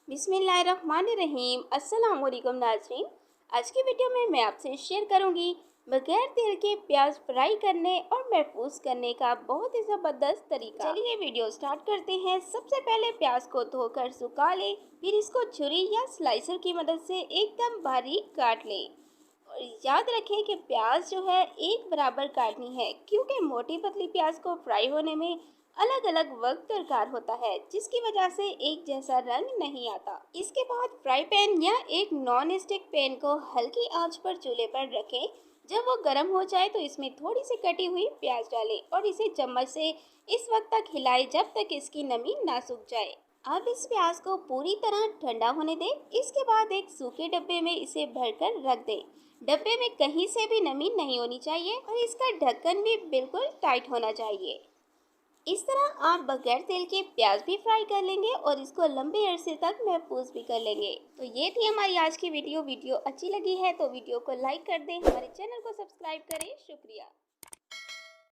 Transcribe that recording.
बिस्मिल्लाहिर्रहमानिर्रहीम। अस्सलाम वालेकुम नाज़रीन। आज की वीडियो में मैं आपसे शेयर करूंगी बगैर तेल के प्याज फ्राई करने और महफूज करने का बहुत ही ज़बरदस्त तरीका। चलिए वीडियो स्टार्ट करते हैं। सबसे पहले प्याज को धोकर सुखा लें, फिर इसको छुरी या स्लाइसर की मदद से एकदम बारीक काट लें। और याद रखें कि प्याज जो है एक बराबर काटनी है, क्योंकि मोटी पतली प्याज को फ्राई होने में अलग अलग वक्त दरकार होता है, जिसकी वजह से एक जैसा रंग नहीं आता। इसके बाद फ्राई पैन या एक नॉन स्टिक पैन को हल्की आंच पर चूल्हे पर रखें। जब वो गर्म हो जाए तो इसमें थोड़ी सी कटी हुई प्याज डालें और इसे चम्मच से इस वक्त तक हिलाएं जब तक इसकी नमी ना सूख जाए। अब इस प्याज को पूरी तरह ठंडा होने दें। इसके बाद एक सूखे डब्बे में इसे भरकर रख दें। डब्बे में कहीं से भी नमी नहीं होनी चाहिए और इसका ढक्कन भी बिल्कुल टाइट होना चाहिए। इस तरह आप बगैर तेल के प्याज भी फ्राई कर लेंगे और इसको लंबे अरसे तक महफूज भी कर लेंगे। तो ये थी हमारी आज की वीडियो। वीडियो अच्छी लगी है तो वीडियो को लाइक कर दें, हमारे चैनल को सब्सक्राइब करें। शुक्रिया।